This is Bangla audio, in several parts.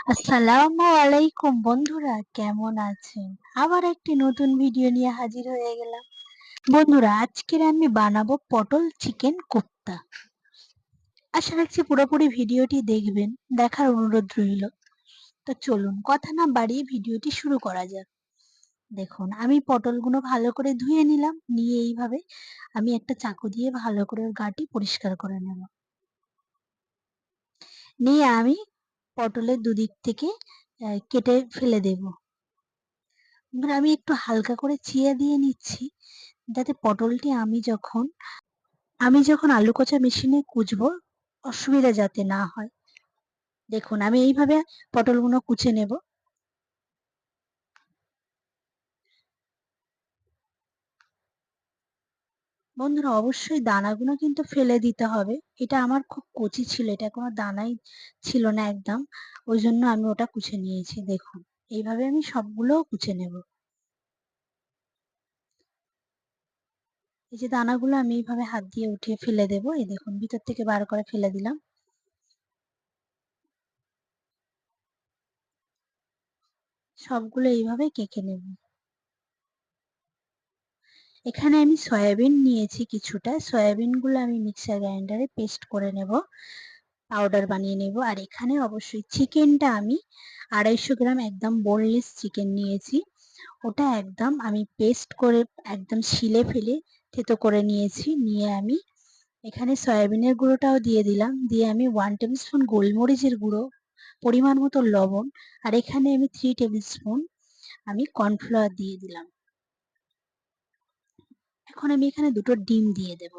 আসসালামু আলাইকুম বন্ধুরা, কেমন আছেন? আবার একটি নতুন ভিডিও নিয়ে হাজির হয়ে গেলাম। বন্ধুরা, আজকের আমি বানাবো পটল চিকেন কোপ্তা। আশা রাখছি পুরোপুরি ভিডিওটি দেখবেন, দেখার অনুরোধ রইল। তো চলুন কথা না বাড়িয়ে ভিডিওটি শুরু করা যাক। দেখুন, আমি পটলগুলো ভালো করে ধুয়ে নিলাম, নিয়ে এইভাবে আমি একটা চাকু দিয়ে ভালো করে ওর গাটি পরিষ্কার করে নেব। নিয়ে আমি পটলের দুদিক থেকে কেটে ফেলে দেব। এবার আমি একটু হালকা করে চিয়া দিয়ে নিচ্ছি, যাতে পটলটি আমি যখন আলু কচা মেশিনে কুচবো অসুবিধা যাতে না হয়। দেখুন, আমি এইভাবে পটলগুলো কুচে নেব। বন্ধুরা, অবশ্যই দানাগুলো কিন্তু ফেলে দিতে হবে। এটা আমার খুব কচি ছিল, এটা কোনো দানাই ছিল না একদম, ওই জন্য আমি ওটা কুচে নিয়েছি। দেখুন, এইভাবে আমি সবগুলোও কুচে নেব। এই যে দানাগুলো আমি এইভাবে হাত দিয়ে উঠিয়ে ফেলে দেব। এই দেখুন, ভিতর থেকে বার করে ফেলে দিলাম। সবগুলো এইভাবে কেটে নেব। এখানে আমি সয়াবিন নিয়েছি কিছুটা, সয়াবিনগুলো আমি মিক্সার গ্রাইন্ডারে পেস্ট করে নেব, পাউডার বানিয়ে নেব। আর এখানে অবশ্যই চিকেনটা আমি 250 গ্রাম একদম বোনলেস চিকেন নিয়েছি। ওটা একদম আমি পেস্ট করে একদম শিলে ফেলে থেতো করে নিয়েছি। নিয়ে আমি এখানে সয়াবিনের গুঁড়োটাও দিয়ে দিলাম, দিয়ে আমি 1 টেবিল স্পুন গোলমরিচের গুঁড়ো, পরিমাণ মতো লবণ, আর এখানে আমি 3 টেবিল স্পুন আমি কর্নফ্লাওয়ার দিয়ে দিলাম। এখন আমি এখানে দুটো ডিম দিয়ে দেব।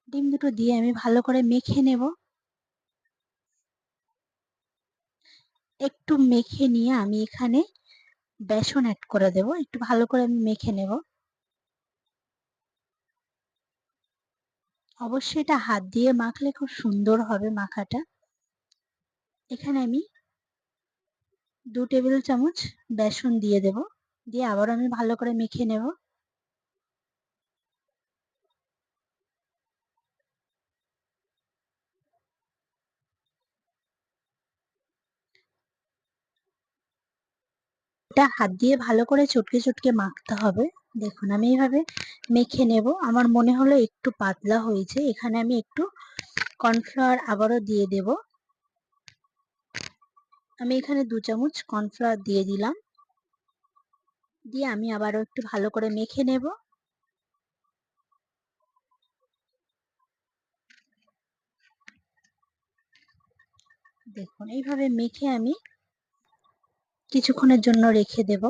ডিম দুটো দিয়ে আমি ভালো করে মেখে নেব। একটু মেখে নিয়ে আমি এখানে বেসন অ্যাড করে দেব। একটু ভালো করে আমি মেখে নেব। অবশ্যই এটা হাত দিয়ে মাখলে খুব সুন্দর হবে মাখাটা। এখানে আমি 2 টেবিল চামচ বেসন দিয়ে দেব। দিয়ে আবার আমি ভালো করে মেখে নেব। এটা হাত দিয়ে ভালো করে চটকে চটকে মাখতে হবে। দেখুন, আমি এইভাবে মেখে নেব। আমার মনে হলো একটু পাতলা হয়েছে, এখানে আমি একটু কর্নফ্লাওয়ার আবারও দিয়ে দেব। আমি এখানে 2 চামচ কর্নফ্লাওয়ার দিয়ে দিলাম। দিয়ে আমি আবারও একটু ভালো করে মেখে নেব। দেখুন, এইভাবে মেখে আমি কিছুক্ষণের জন্য রেখে দেব।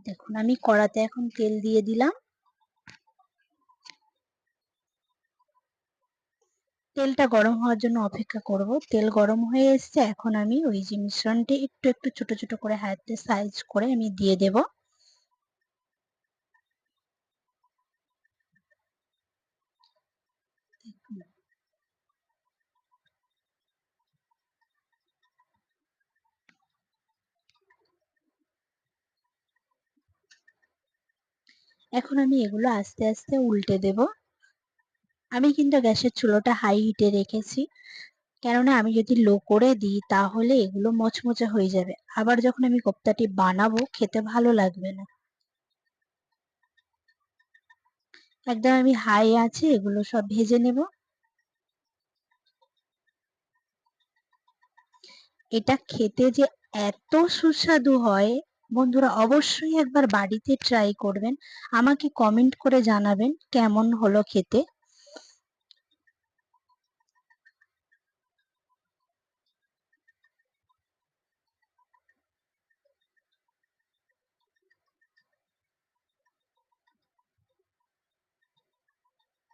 দেখুন, আমি কড়াতে এখন তেল দিয়ে দিলাম। তেলটা গরম হওয়ার জন্য অপেক্ষা করব। তেল গরম হয়ে এসছে, এখন আমি ওই যে মিশ্রণটি একটু একটু ছোট ছোট করে হাতে সাইজ করে আমি দিয়ে দেব। এখন আমি এগুলো আস্তে আস্তে উল্টে দেব। আমি কিন্তু গ্যাসের চুলোটা হাই হিটে রেখেছি, কেননা আমি যদি লো করে দিই তাহলে এগুলো মচমচে হয়ে যাবে, আবার যখন আমি কোপ্তাটি বানাবো খেতে ভালো লাগবে না। একদম আমি হাই আছে এগুলো সব ভেজে নেব। এটা খেতে যে এত সুস্বাদু হয়, বন্ধুরা অবশ্যই একবার বাড়িতে ট্রাই করবেন। আমাকে কমেন্ট করে জানাবেন কেমন হলো খেতে।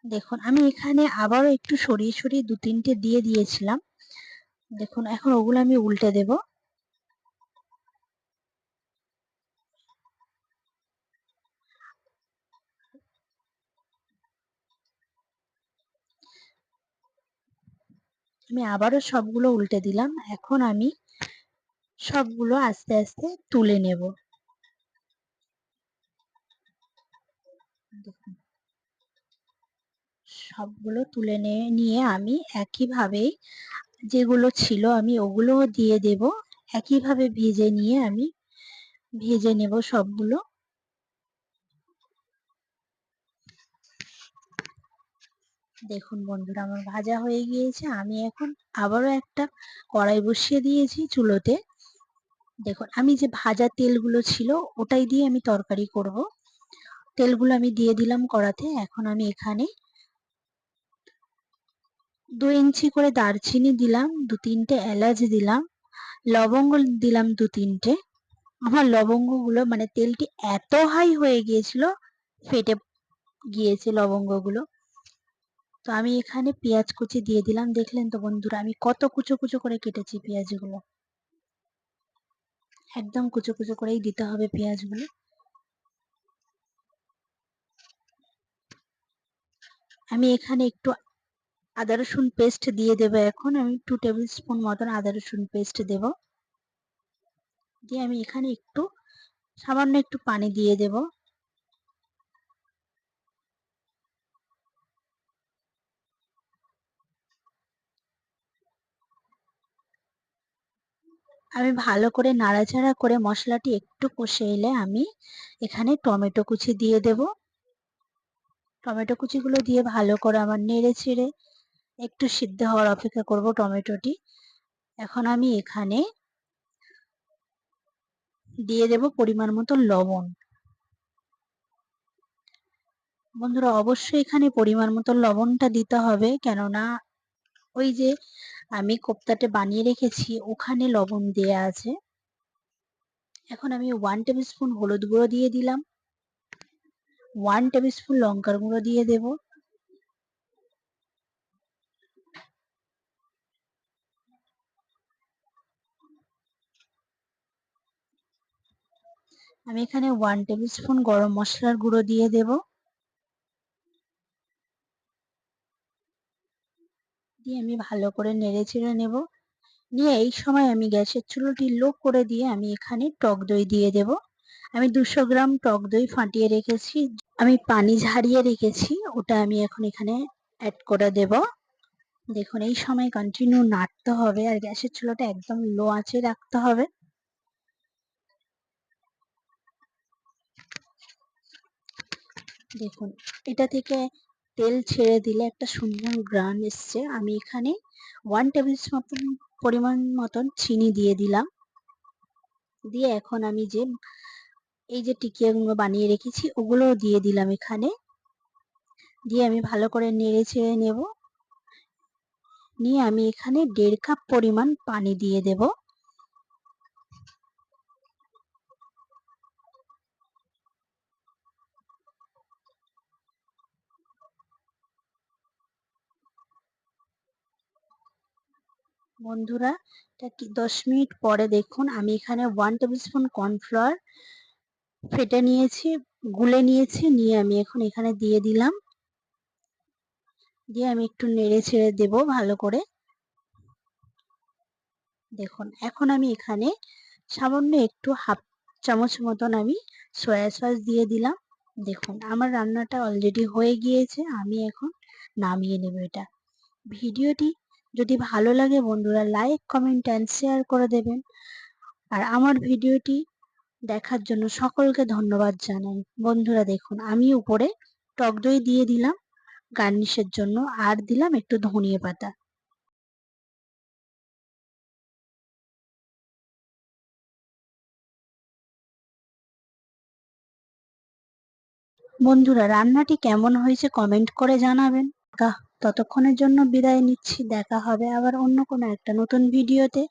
দেখুন, আমি এখানে আবারও একটু সরিয়ে সরিয়ে 2-3টে দিয়ে দিয়েছিলাম। দেখুন, এখন ওগুলো আমি উল্টে দেব। আমি আবারও সবগুলো উল্টে দিলাম। এখন আমি সবগুলো আস্তে আস্তে তুলে নেব। দেখুন, সবগুলো তুলে নিয়ে আমি একইভাবেই যেগুলো ছিল আমি ওগুলোও দিয়ে দেব। একইভাবে ভেজে নিয়ে আমি ভেজে নেব সবগুলো। দেখুন বন্ধুরা আমার ভাজা হয়ে গিয়েছে। আমি এখন আবারও একটা কড়াই বসিয়ে দিয়েছি চুলোতে। দেখুন আমি যে ভাজা তেলগুলো ছিল ওটাই দিয়ে আমি তরকারি করব। তেলগুলো আমি দিয়ে দিলাম কড়াতে। এখন আমি এখানে 2 ইঞ্চি করে দারচিনি দিলাম, 2-3টে এলাচ দিলাম, লবঙ্গ দিলাম 2-3টে। আমার লবঙ্গগুলো মানে তেলটি এত হাই হয়ে গিয়েছিল ফেটে গিয়েছে লবঙ্গগুলো। তো আমি এখানে পেঁয়াজ কুচি দিয়ে দিলাম। দেখলেন তো বন্ধুরা আমি কত কুচো কুচো করে কেটেছি পেঁয়াজগুলো। একদম কুচো কুচো করেই দিতে হবে পেঁয়াজগুলো। আমি এখানে একটু আদা রসুন পেস্ট দিয়ে দেবো। এখন আমি 2 টেবিল স্পুন মতন আদা রসুন পেস্ট দেব। দিয়ে আমি এখানে একটু সামান্য একটু পানি দিয়ে দেব। আমি ভালো করে নাড়াচাড়া করে মশলাটি একটু কষে এলে আমি এখানে টমেটো কুচি দিয়ে দেব। টমেটো কুচিগুলো দিয়ে ভালো করে আমার নেড়ে চেড়ে একটু সিদ্ধ হওয়ার অপেক্ষা করব টমেটোটি। এখন আমি এখানে দিয়ে দেব পরিমাণ মতো লবণ। বন্ধুরা অবশ্যই এখানে পরিমাণ মতো লবণটা দিতে হবে, কেননা ওই যে আমি কোপ্তাটা বানিয়ে রেখেছি ওখানে লবণ দেয়া আছে। এখন আমি 1 টেবিল স্পুন হলুদ গুঁড়ো দিয়ে দিলাম, 1 টেবিল স্পুন লঙ্কার গুঁড়ো দিয়ে দেব। আমি এখানে 1 টেবিল স্পুন গরম মশলার গুঁড়ো দিয়ে দেব। দিয়ে আমি ভালো করে নেড়ে চেড়ে নেব। নিয়ে এই সময় আমি গ্যাসের চুলোটি লো করে দিয়ে আমি এখানে টক দই দিয়ে দেব। আমি 200 গ্রাম টক দই ফাটিয়ে রেখেছি। আমি পানি ঝারিয়ে রেখেছি ওটা আমি এখন এখানে অ্যাড করে দেব। দেখুন এই সময় কন্টিনিউ নাড়তে হবে আর গ্যাসের চুলাটা একদম লো আঁচে রাখতে হবে। দেখুন এটা থেকে তেল ছেড়ে দিলে একটা সুন্দর গ্রান এসছে। আমি এখানে 1 টেবিল স্পুন পরিমাণ মতন চিনি দিয়ে দিলাম। দিয়ে এখন আমি যে এই যে টিকিয়াগুলো বানিয়ে রেখেছি ওগুলোও দিয়ে দিলাম এখানে। দিয়ে আমি ভালো করে নেড়ে চেড়ে নেব। নিয়ে আমি এখানে 1.5 কাপ পরিমাণ পানি দিয়ে দেব। বন্ধুরা এটা কি 10 মিনিট পরে দেখুন আমি এখানে 1 টেবিল স্পুন কর্নফ্লাওয়ার ফেটে নিয়েছি, গুলে নিয়েছি। নিয়ে আমি এখন এখানে দিয়ে দিলাম। দিয়ে আমি একটু নেড়ে ছেড়ে দেব ভালো করে। দেখুন এখন আমি এখানে সামান্য একটু হাফ চামচ মতন আমি সয়া সস দিয়ে দিলাম। দেখুন আমার রান্নাটা অলরেডি হয়ে গিয়েছে। আমি এখন নামিয়ে নেব এটা। ভিডিওটি যদি ভালো লাগে বন্ধুরা লাইক, কমেন্ট এন্ড শেয়ার করে দেবেন। আর আমার ভিডিওটি দেখার জন্য সকলকে ধন্যবাদ জানাই। বন্ধুরা দেখুন আমি উপরে টক দই দিয়ে দিলাম গার্নিশের জন্য, আর দিলাম একটু ধনিয়া পাতা। বন্ধুরা রান্নাটি কেমন হয়েছে কমেন্ট করে জানাবেন। ততক্ষণের জন্য বিদায় নিচ্ছি। দেখা হবে আবার অন্য কোনো একটা নতুন ভিডিওতে।